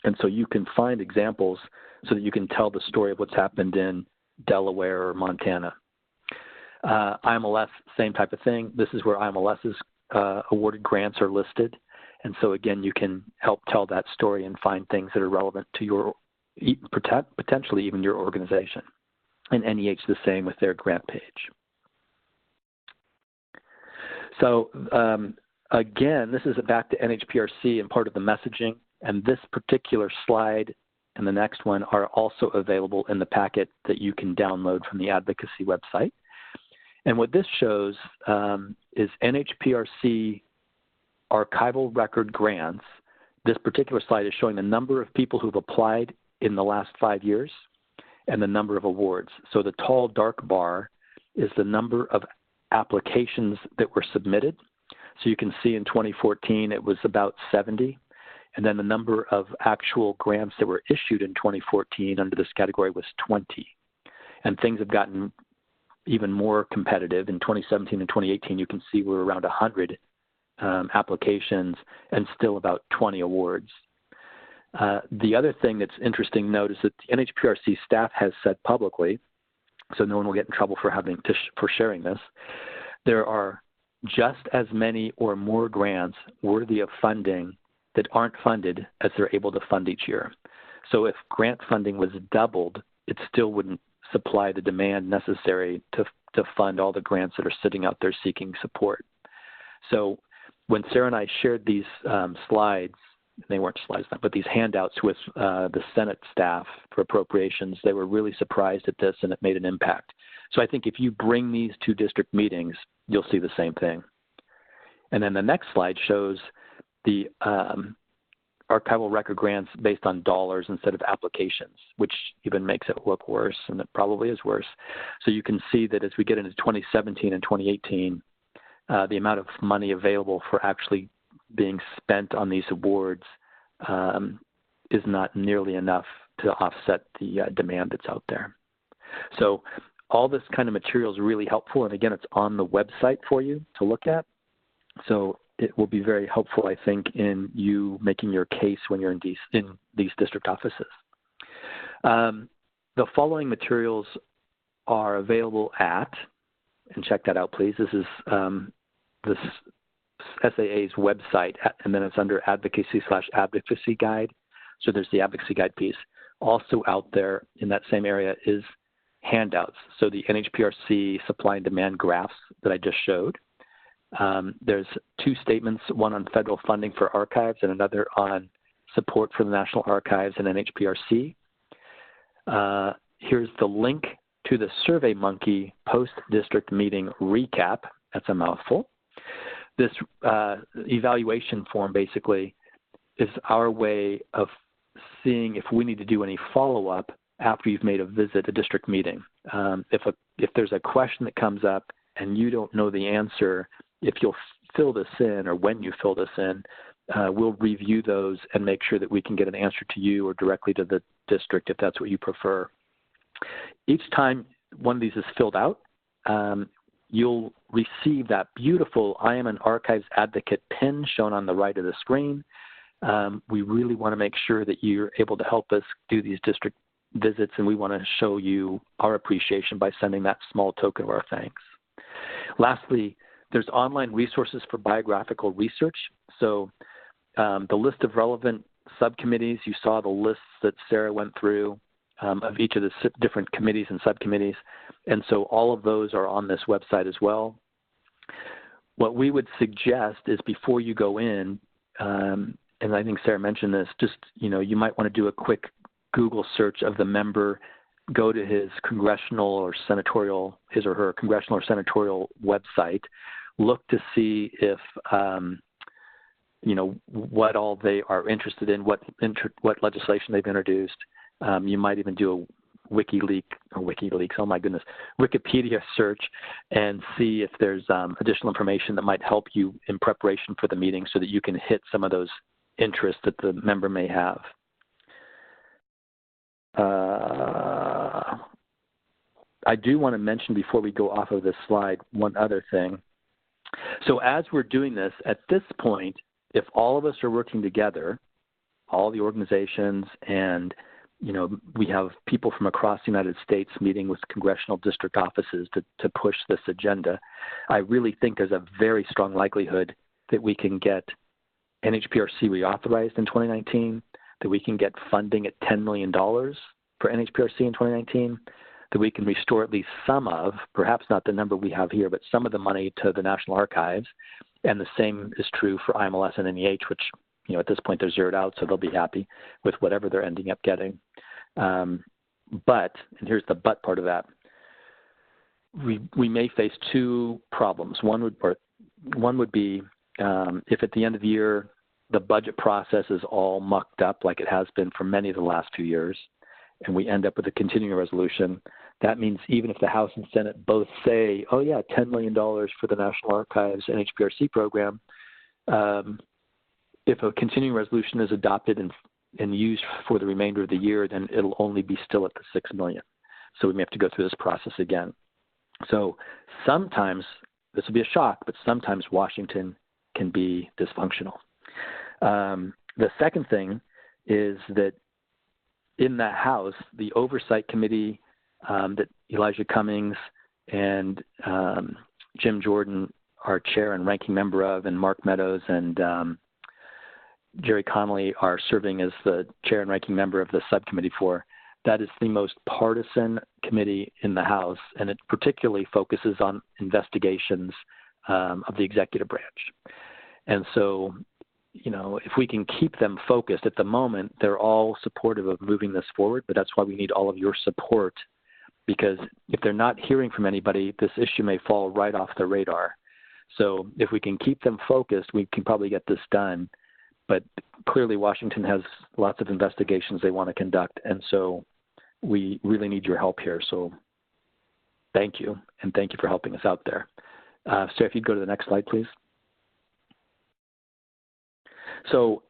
Speaker 3: And so you can find examples so that you can tell the story of what's happened in Delaware or Montana. IMLS, same type of thing. This is where IMLS's awarded grants are listed. And so again, you can help tell that story and find things that are relevant to your, potentially even your organization. And NEH the same with their grant page. So again, this is back to NHPRC and part of the messaging. And this particular slide and the next one are also available in the packet that you can download from the advocacy website. And what this shows is NHPRC archival record grants. This particular slide is showing the number of people who've applied in the last 5 years and the number of awards. So the tall dark bar is the number of applications that were submitted. So you can see in 2014 it was about 70. And then the number of actual grants that were issued in 2014 under this category was 20. And things have gotten even more competitive. In 2017 and 2018, you can see we're around 100 applications and still about 20 awards. The other thing that's interesting to note is that the NHPRC staff has said publicly, so no one will get in trouble for for sharing this, there are just as many or more grants worthy of funding that aren't funded as they're able to fund each year. So if grant funding was doubled, it still wouldn't supply the demand necessary to fund all the grants that are sitting out there seeking support. So when Sarah and I shared these slides, they weren't slides, but these handouts with the Senate staff for appropriations, they were really surprised at this, and it made an impact. So I think if you bring these to district meetings, you'll see the same thing. And then the next slide shows the archival record grants based on dollars instead of applications, which even makes it look worse, and it probably is worse. So you can see that as we get into 2017 and 2018, the amount of money available for actually being spent on these awards is not nearly enough to offset the demand that's out there. So all this kind of material is really helpful, and again, it's on the website for you to look at. So it will be very helpful, I think, in you making your case when you're in these district offices. The following materials are available at, and check that out, please. This is this SAA's website, and then it's under advocacy/advocacy guide. So there's the advocacy guide piece. Also out there in that same area is handouts. So the NHPRC supply and demand graphs that I just showed. There's two statements, one on federal funding for archives and another on support for the National Archives and NHPRC. Here's the link to the SurveyMonkey post-district meeting recap. That's a mouthful. This evaluation form basically is our way of seeing if we need to do any follow-up after you've made a district meeting. If there's a question that comes up and you don't know the answer, if you'll fill this in or when you fill this in, we'll review those and make sure that we can get an answer to you or directly to the district if that's what you prefer. Each time one of these is filled out, you'll receive that beautiful I am an archives advocate pin shown on the right of the screen. We really want to make sure that you're able to help us do these district visits, and we want to show you our appreciation by sending that small token of our thanks. Lastly, there's online resources for biographical research. So the list of relevant subcommittees, you saw the lists that Sarah went through of each of the different committees and subcommittees. And so all of those are on this website as well. What we would suggest is before you go in, and I think Sarah mentioned this, just, you might want to do a quick Google search of the member, go to his congressional or senatorial, his or her congressional or senatorial website, look to see if, what all they are interested in, what legislation they've introduced. You might even do a WikiLeaks, oh my goodness, Wikipedia search and see if there's additional information that might help you in preparation for the meeting so that you can hit some of those interests that the member may have. I do want to mention before we go off of this slide one other thing. So as we're doing this, at this point, if all of us are working together, all the organizations, and we have people from across the United States meeting with congressional district offices to push this agenda, I really think there's a very strong likelihood that we can get NHPRC reauthorized in 2019, that we can get funding at $10 million for NHPRC in 2019, that we can restore at least some of, perhaps not the number we have here, but some of the money to the National Archives. And the same is true for IMLS and NEH, which, at this point they're zeroed out, so they'll be happy with whatever they're ending up getting. But, and here's the but part of that, we may face two problems. One would be if at the end of the year the budget process is all mucked up like it has been for many of the last 2 years, and we end up with a continuing resolution, that means even if the House and Senate both say, oh yeah, $10 million for the National Archives NHPRC program, if a continuing resolution is adopted and used for the remainder of the year, then it'll only be still at the $6 million. So we may have to go through this process again. So sometimes, this will be a shock, but sometimes Washington can be dysfunctional. The second thing is that in the House, the Oversight Committee that Elijah Cummings and Jim Jordan are chair and ranking member of, and Mark Meadows and Jerry Connolly are serving as the chair and ranking member of the subcommittee for, that is the most partisan committee in the House, and it particularly focuses on investigations of the executive branch. And so, if we can keep them focused, at the moment, they're all supportive of moving this forward, but that's why we need all of your support, because if they're not hearing from anybody, this issue may fall right off the radar. So if we can keep them focused, we can probably get this done. But clearly Washington has lots of investigations they want to conduct, and so we really need your help here. So thank you, and thank you for helping us out there. So if you'd go to the next slide, please. So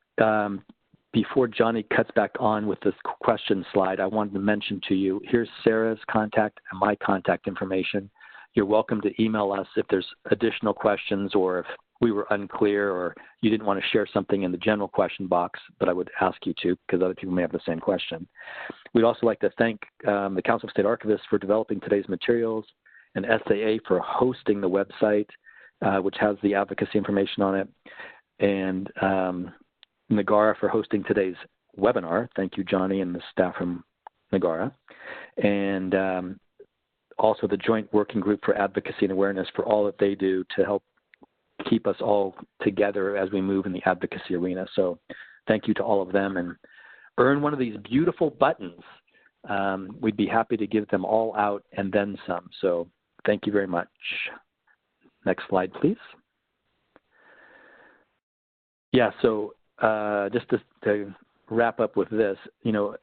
Speaker 3: before Johnny cuts back on with this question slide, I wanted to mention to you, here's Sarah's contact and my contact information. You're welcome to email us if there's additional questions or if we were unclear or you didn't want to share something in the general question box, but I would ask you to because other people may have the same question. We'd also like to thank the Council of State Archivists for developing today's materials and SAA for hosting the website, which has the advocacy information on it, and NAGARA for hosting today's webinar. Thank you, Johnny, and the staff from NAGARA. And also the Joint Working Group for Advocacy and Awareness for all that they do to help keep us all together as we move in the advocacy arena. So thank you to all of them, and earn one of these beautiful buttons. We'd be happy to give them all out and then some. So thank you very much. Next slide, please. Yeah, so just to wrap up with this, you know,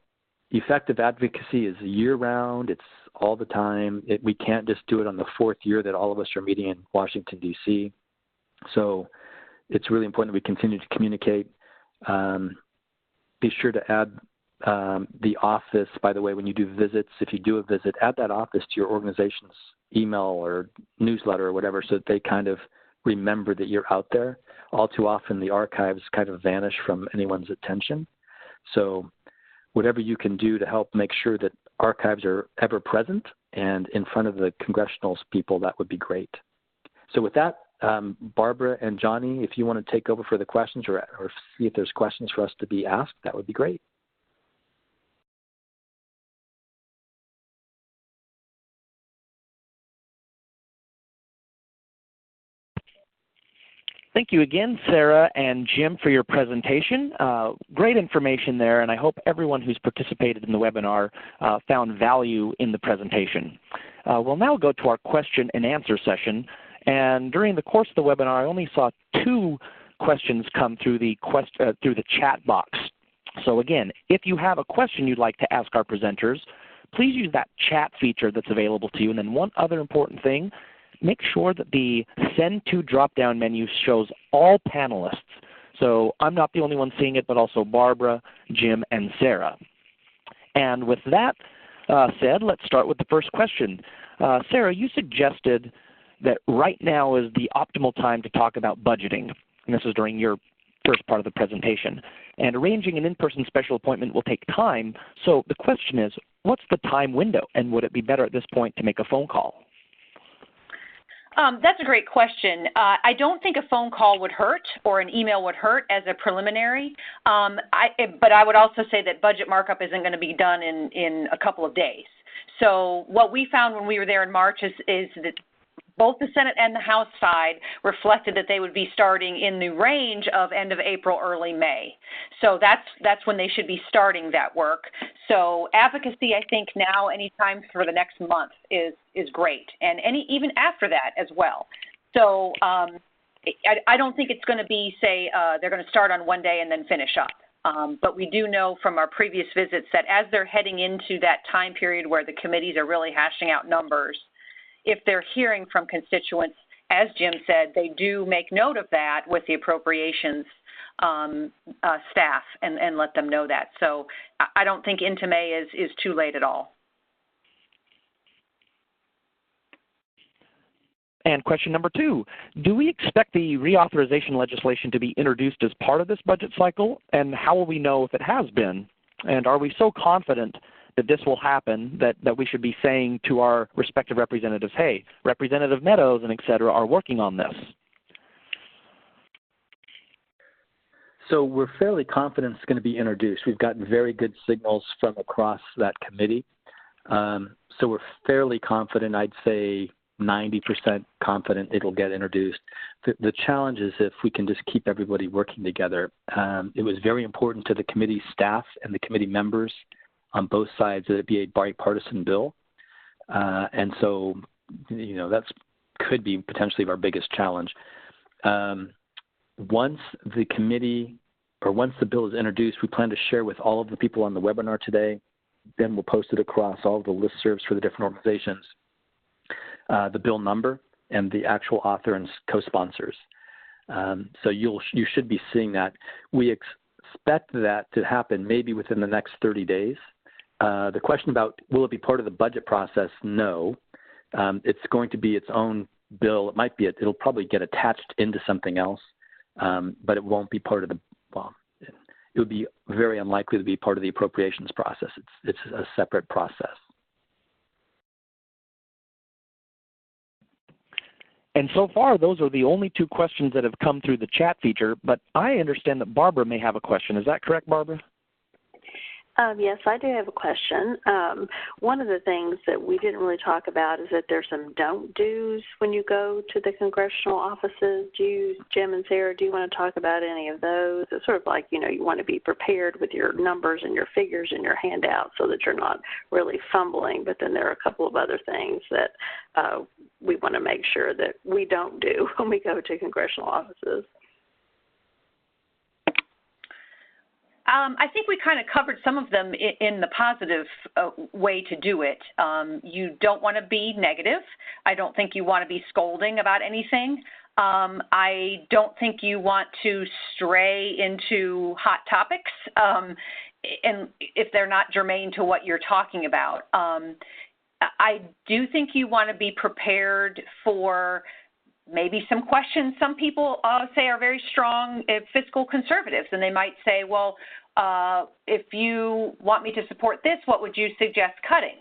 Speaker 3: effective advocacy is year-round. It's all the time. We can't just do it on the fourth year that all of us are meeting in Washington, D.C. So it's really important that we continue to communicate. Be sure to add the office, by the way, when you do visits, if you do a visit, add that office to your organization's email or newsletter or whatever so that they kind of remember that you're out there. All too often the archives kind of vanish from anyone's attention. So whatever you can do to help make sure that archives are ever present and in front of the Congressional people, that would be great. So with that, Barbara and Johnny, if you want to take over for the questions or see if there's questions for us to be asked, that would be great.
Speaker 1: Thank you again, Sarah and Jim, for your presentation. Great information there, and I hope everyone who's participated in the webinar found value in the presentation. We'll now go to our question and answer session. And during the course of the webinar, I only saw 2 questions come through the chat box. So again, if you have a question you'd like to ask our presenters, please use that chat feature that's available to you. And then one other important thing, make sure that the Send To drop-down menu shows all panelists. So I'm not the only one seeing it, but also Barbara, Jim, and Sarah. And with that said, let's start with the first question. Sarah, you suggested that right now is the optimal time to talk about budgeting. And this is during your first part of the presentation. And arranging an in-person special appointment will take time. So the question is, what's the time window? And would it be better at this point to make a phone call?
Speaker 2: That's a great question. I don't think a phone call would hurt or an email would hurt as a preliminary, but I would also say that budget markup isn't going to be done in a couple of days. So what we found when we were there in March is that both the Senate and the House side reflected that they would be starting in the range of end of April, early May. So that's when they should be starting that work. So advocacy, I think now anytime for the next month is great, and even after that as well. So I don't think it's going to be, say, they're going to start on one day and then finish up. But we do know from our previous visits that as they're heading into that time period where the committees are really hashing out numbers, if they're hearing from constituents, as Jim said, they do make note of that with the appropriations staff and let them know that. So I don't think into May is too late at all.
Speaker 1: And question number 2, do we expect the reauthorization legislation to be introduced as part of this budget cycle? And how will we know if it has been? And are we so confident that this will happen that we should be saying to our respective representatives, hey, Representative Meadows and et cetera are working on this?
Speaker 3: So we're fairly confident it's going to be introduced. We've gotten very good signals from across that committee. So we're fairly confident, I'd say 90% confident it'll get introduced. The challenge is if we can just keep everybody working together. It was very important to the committee staff and the committee members on both sides that it be a bipartisan bill. And so, you know, that could be potentially our biggest challenge. Once the committee or once the bill is introduced, we plan to share with all of the people on the webinar today. Then we'll post it across all of the listservs for the different organizations, the bill number and the actual author and co-sponsors. So you should be seeing that. We expect that to happen maybe within the next 30 days. The question about will it be part of the budget process? No. It's going to be its own bill. It'll probably get attached into something else, but it won't be part of it would be very unlikely to be part of the appropriations process. It's a separate process.
Speaker 1: And so far, those are the only two questions that have come through the chat feature, but I understand that Barbara may have a question. Is that correct, Barbara?
Speaker 4: Yes, I do have a question. One of the things that we didn't really talk about is that there's some don't do's when you go to the congressional offices. Jim and Sarah, do you want to talk about any of those? It's sort of like, you want to be prepared with your numbers and your figures in your handout so that you're not really fumbling, but then there are a couple of other things that we want to make sure that we don't do when we go to congressional offices.
Speaker 2: I think we kind of covered some of them in the positive way to do it. You don't want to be negative. I don't think you want to be scolding about anything. I don't think you want to stray into hot topics, and if they're not germane to what you're talking about. I do think you want to be prepared for maybe some questions. Some people say are very strong fiscal conservatives, and they might say, well, if you want me to support this, what would you suggest cutting?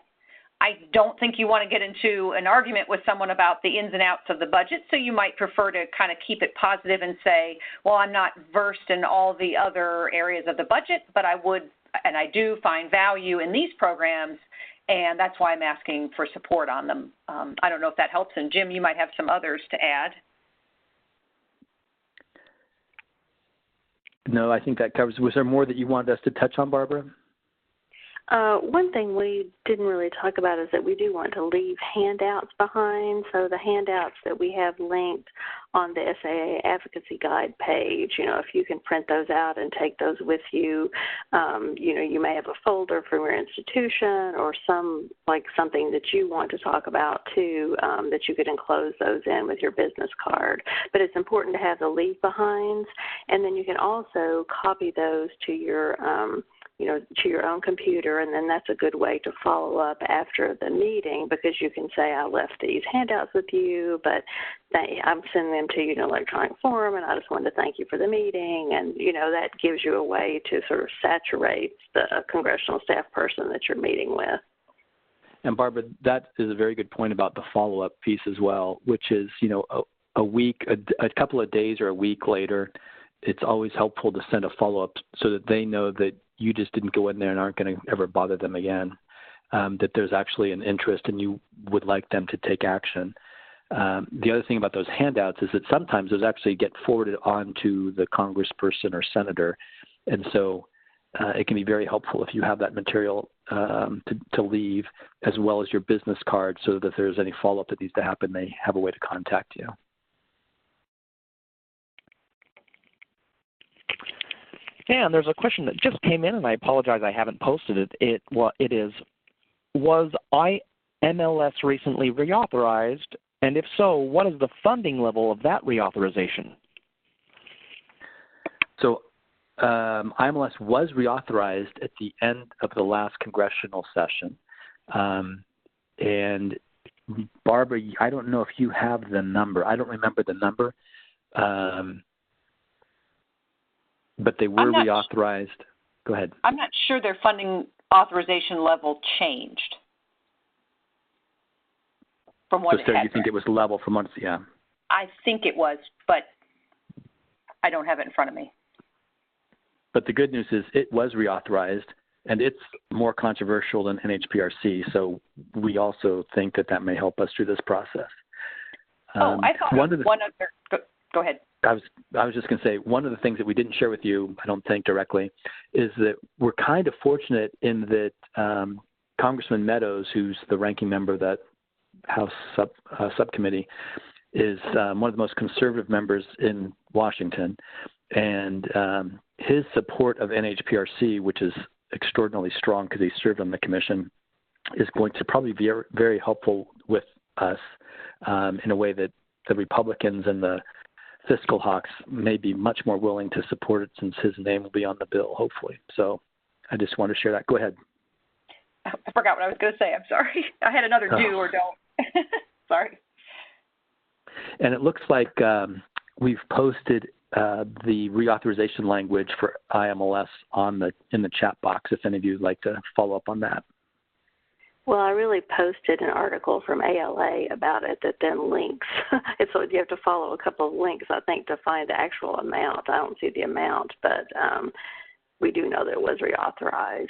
Speaker 2: I don't think you want to get into an argument with someone about the ins and outs of the budget, so you might prefer to kind of keep it positive and say, well, I'm not versed in all the other areas of the budget, but I would, and I do find value in these programs, and that's why I'm asking for support on them. I don't know if that helps, and Jim, you might have some others to add.
Speaker 3: No, I think that covers. Was there more that you wanted us to touch on, Barbara?
Speaker 4: One thing we didn't really talk about is that we do want to leave handouts behind. So the handouts that we have linked on the SAA Advocacy Guide page, if you can print those out and take those with you, you may have a folder from your institution or something that you want to talk about too, that you could enclose those in with your business card. But it's important to have the leave behinds, and then you can also copy those to your to your own computer, and then that's a good way to follow up after the meeting, because you can say, I left these handouts with you, but I'm sending them to you in electronic form, and I just wanted to thank you for the meeting, and, that gives you a way to sort of saturate the congressional staff person that you're meeting with.
Speaker 3: And Barbara, that is a very good point about the follow-up piece as well, which is, a week, a couple of days or a week later, it's always helpful to send a follow-up so that they know that you just didn't go in there and aren't going to ever bother them again, that there's actually an interest and you would like them to take action. The other thing about those handouts is that sometimes those actually get forwarded on to the congressperson or senator. And so it can be very helpful if you have that material to leave, as well as your business card, so that if there's any follow-up that needs to happen, they have a way to contact you.
Speaker 1: Yeah, and there's a question that just came in, and I apologize I haven't posted it. It is, was IMLS recently reauthorized? And if so, what is the funding level of that reauthorization?
Speaker 3: So IMLS was reauthorized at the end of the last congressional session. And Barbara, I don't know if you have the number. I don't remember the number. But they were reauthorized. Go ahead.
Speaker 2: I'm not sure their funding authorization level changed from what it had.
Speaker 3: So you think it was level from what? Yeah.
Speaker 2: I think it was, but I don't have it in front of me.
Speaker 3: But the good news is it was reauthorized, and it's more controversial than NHPRC. So we also think that may help us through this process.
Speaker 2: I thought one other. Go ahead.
Speaker 3: I was just going to say, one of the things that we didn't share with you, I don't think directly, is that we're kind of fortunate in that Congressman Meadows, who's the ranking member of that House subcommittee, is one of the most conservative members in Washington. And his support of NHPRC, which is extraordinarily strong because he served on the commission, is going to probably be very, very helpful with us in a way that the Republicans and the fiscal hawks may be much more willing to support it since his name will be on the bill, hopefully. So I just want to share that. Go ahead.
Speaker 2: I forgot what I was going to say. I'm sorry. I had another do or don't. Sorry.
Speaker 3: And it looks like we've posted the reauthorization language for IMLS in the chat box if any of you would like to follow up on that.
Speaker 4: Well, I really posted an article from ALA about it that then links. So you have to follow a couple of links, I think, to find the actual amount. I don't see the amount, but we do know that it was reauthorized.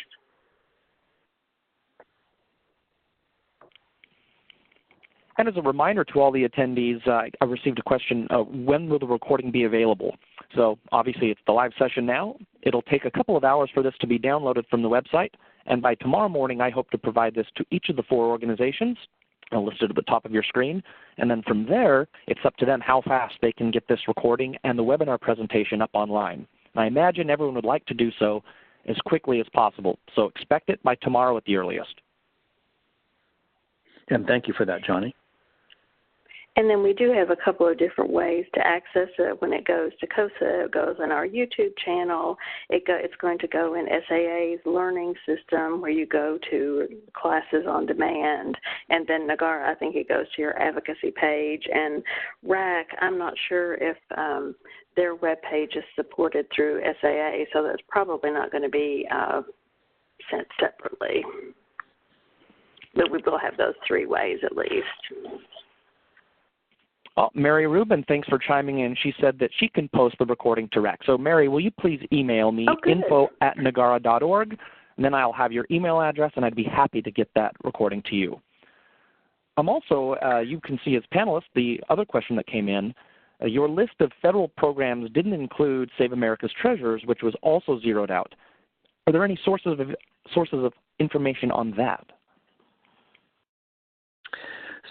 Speaker 1: And as a reminder to all the attendees, I received a question, when will the recording be available? So obviously it's the live session now. It'll take a couple of hours for this to be downloaded from the website, and by tomorrow morning I hope to provide this to each of the 4 organizations listed at the top of your screen. And then from there, it's up to them how fast they can get this recording and the webinar presentation up online. And I imagine everyone would like to do so as quickly as possible. So expect it by tomorrow at the earliest.
Speaker 3: And thank you for that, Johnny.
Speaker 4: And then we do have a couple of different ways to access it. When it goes to CoSA, it goes in our YouTube channel. It's going to go in SAA's learning system where you go to classes on demand. And then NAGARA, I think it goes to your advocacy page. And RAAC, I'm not sure if their web page is supported through SAA, so that's probably not going to be sent separately. But we will have those 3 ways at least.
Speaker 1: Oh, Mary Rubin, thanks for chiming in. She said that she can post the recording to RAAC. So Mary, will you please email me, info@nagara.org, and then I'll have your email address, and I'd be happy to get that recording to you. Also, you can see as panelists the other question that came in. Your list of federal programs didn't include Save America's Treasures, which was also zeroed out. Are there any sources of information on that?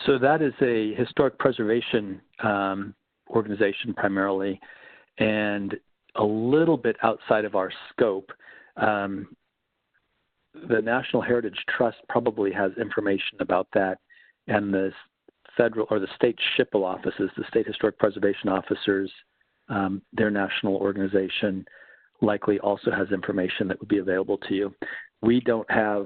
Speaker 3: So that is a historic preservation organization primarily, and a little bit outside of our scope. The National Heritage Trust probably has information about that, and the federal or the state SHPO offices, the State Historic Preservation Officers, their national organization likely also has information that would be available to you. We don't have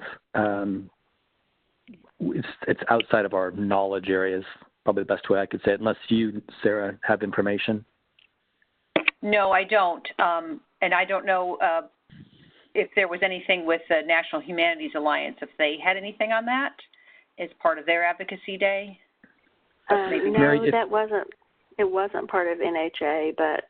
Speaker 3: it's outside of our knowledge areas, probably the best way I could say it, unless you, Sarah, have information.
Speaker 2: No, I don't. And I don't know if there was anything with the National Humanities Alliance, if they had anything on that as part of their advocacy day.
Speaker 4: No, Mary, it wasn't part of NHA, but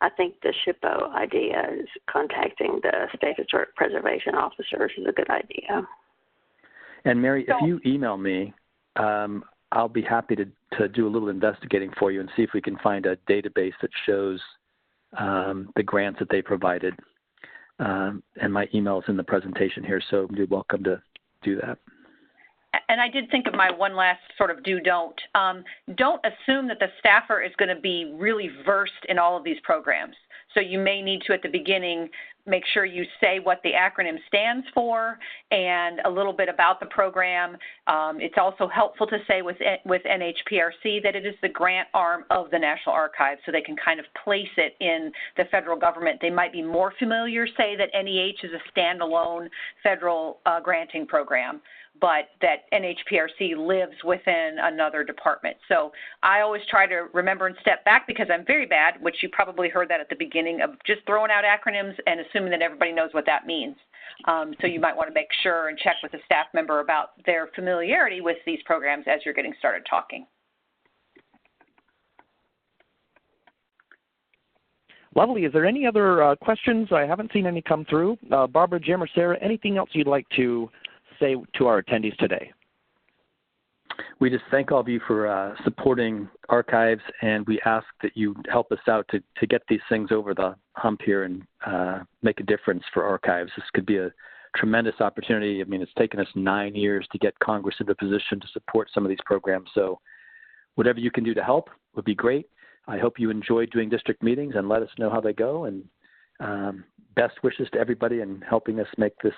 Speaker 4: I think the SHPO idea is contacting the State Historic Preservation Officers is a good idea.
Speaker 3: And Mary, if you email me, I'll be happy to do a little investigating for you and see if we can find a database that shows the grants that they provided. And my email is in the presentation here, so you're welcome to do that.
Speaker 2: And I did think of my one last sort of do-don't. Don't assume that the staffer is going to be really versed in all of these programs. So you may need to, at the beginning, make sure you say what the acronym stands for and a little bit about the program. It's also helpful to say with NHPRC that it is the grant arm of the National Archives, so they can kind of place it in the federal government. They might be more familiar, say, that NEH is a standalone federal granting program, but that NHPRC lives within another department. So I always try to remember and step back because I'm very bad, which you probably heard that at the beginning, of just throwing out acronyms and assuming that everybody knows what that means. So you might want to make sure and check with a staff member about their familiarity with these programs as you're getting started talking.
Speaker 1: Lovely. Is there any other questions? I haven't seen any come through. Barbara, Jim, or Sarah, anything else you'd like to say to our attendees today?
Speaker 3: We just thank all of you for supporting archives, and we ask that you help us out to get these things over the hump here and make a difference for archives. This could be a tremendous opportunity. I mean, it's taken us 9 years to get Congress into a position to support some of these programs. So whatever you can do to help would be great. I hope you enjoy doing district meetings, and let us know how they go. And best wishes to everybody in helping us make this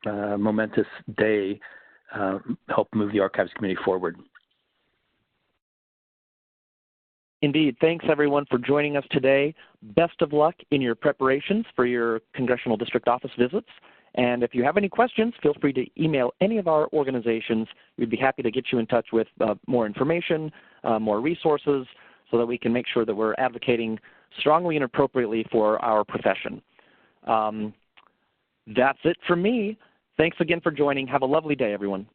Speaker 3: momentous day help move the archives community forward.
Speaker 1: Indeed. Thanks, everyone, for joining us today. Best of luck in your preparations for your Congressional District Office visits. And if you have any questions, feel free to email any of our organizations. We'd be happy to get you in touch with more information, more resources, so that we can make sure that we're advocating strongly and appropriately for our profession. That's it for me. Thanks again for joining. Have a lovely day, everyone.